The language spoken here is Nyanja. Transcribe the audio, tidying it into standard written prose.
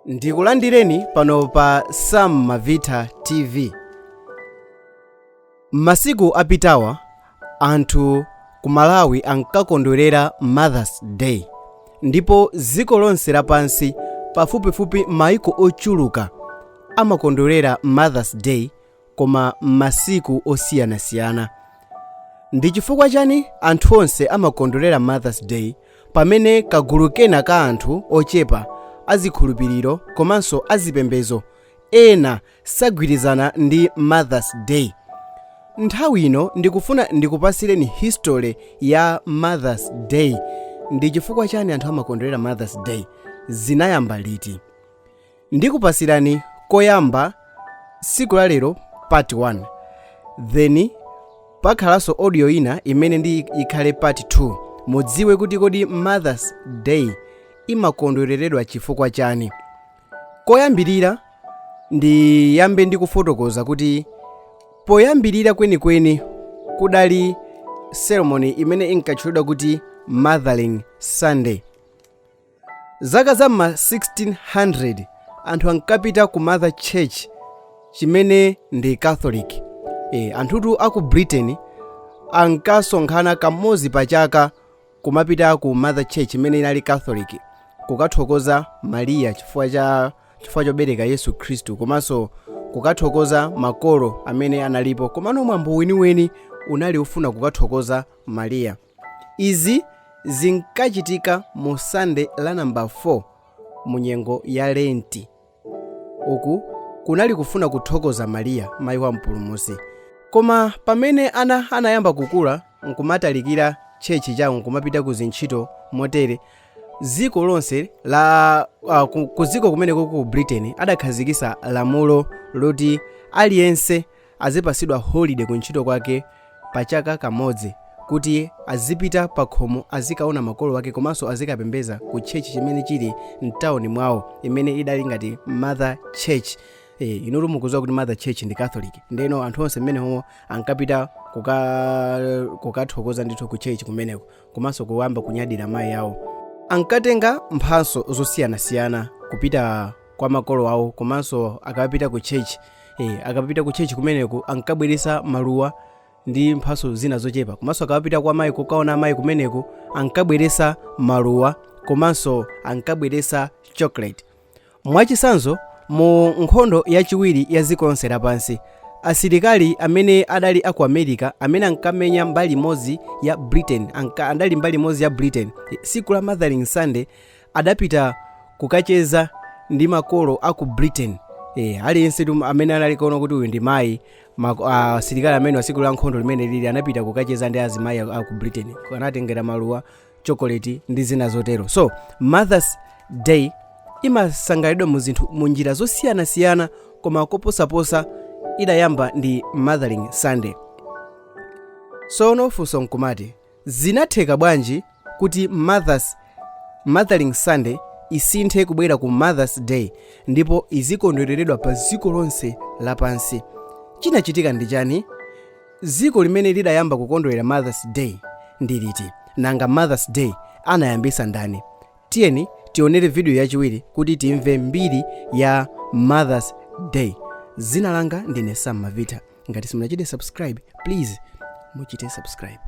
Ndikulandireni pano pa Sam Mavita TV. Masiku apitawa anthu ku Malawi ankakondwerera Mother's Day, ndipo dziko lonse lapansi pafupifupi maiko ochuluka amakondwerera Mother's Day koma masiku osiyanasiyana. Ndi chifukwa chani anthu onse amakondwerera Mother's Day pamene kagulu kena ka anthu ochepa azikhulupiriro komanso azipembedzo ena sagwirizana ndi Mother's Day? Nthawi ino ndikufuna ndikupasireni history ya Mother's Day. Ndi chifukwa chani anthu amakondwerera Mother's Day, zinayamba liti? Ndikupasirani koyamba siku la lero part 1, then pakhalanso audio ina imene ndi ikhale part 2, mudziwe kuti kodi Mother's Day imakondwereredwa chifukwa chani. Koyambirira ndiyambe ndikufotokoza kuti poyambirira kwenikweni kudali ceremony imene inkatchulidwa kuti Mothering Sunday. Zaka za ma 1600 anthu ankapita ku Mother Church chimene ndi Catholic. Anthutu aku Britain ankasonkhana kamodzi pa chaka kumapita ku Mother Church imene inali Catholic kukathokoza Maria chifukwa chobereka Yesu Khristu, komanso kukathokoza makolo amene analipo, komano mwambo weniweni unali ufuna kukathokoza Maria. Izi zinkachitika mu Sunday la number 4 mu nyengo ya Lenti. Uku kunali kufuna kuthokoza Maria mayi wa mpulumutsi. Koma pamene anayamba kukula nkumatalikira chechi chawo nkumapita ku zintchito motere, ziko lonse la kuziko kumeneko ku Britain adakhazikisa lamulo loti aliyense azipasidwa holiday kuntchito kwake pa chaka kamodzi kuti azipita pa khomo azikaona makolo wake komanso azikapembeza ku chechi chimene chili mtawuni mwawo imene idali ngati Mother Church. Inotu mukuziwa kuti Mother Church ndi Catholic, ndeno anthu onse mmeneho ankapita kukathokoza ndithu ku church kumeneko, komanso kuyamba kunyadira mayi yawo. Ankatenga mphatso zosiyanasiyana kupita kwa makolo awo, komanso akapita ku church. Akapita ku church kumeneko ankabweresa maluwa ndi mphatso zina zochepa, komanso akapita kwa mayi kukaona mayi kumeneko ankabweresa maluwa komanso ankabweresa chocolate. Mwachisanzo mu nkhondo yachiwiri ya dziko lonse lapansi, asilikali amene adali aku America amene ankamenya mbali imodzi ya Britain, andali mbali imodzi ya Britain, siku la Mothering Sunday adapita kukacheza ndi makolo aku Britain. Aliyense amene anali kuona kuti uyu ndi mayi, asilikali amene wasiku la nkhondo limene lili anapita kukacheza ndi azimayi aku Britain, anatengera maluwa, chocolate ndi zina zotero. So Mother's Day imasangalidwa mu njira zosiyanasiyana, koma koposaposa idayamba ndi Mothering Sunday. So funso nkumati, zinatheka bwanji kuti Mothering Sunday isinthe kubwera ku Mother's Day ndipo izikondwereredwa pa dziko lonse lapansi? Chinachitika ndi chani? Dziko limene lidayamba kukondwerera Mother's Day ndi liti? Nanga Mother's Day anayambisa ndani? Tiyeni tionere video yachiwiri kuti timve mbiri ya Mother's Day. Zina langa ndine Sam Mavita. Ngati simunachite subscribe, please muchite subscribe.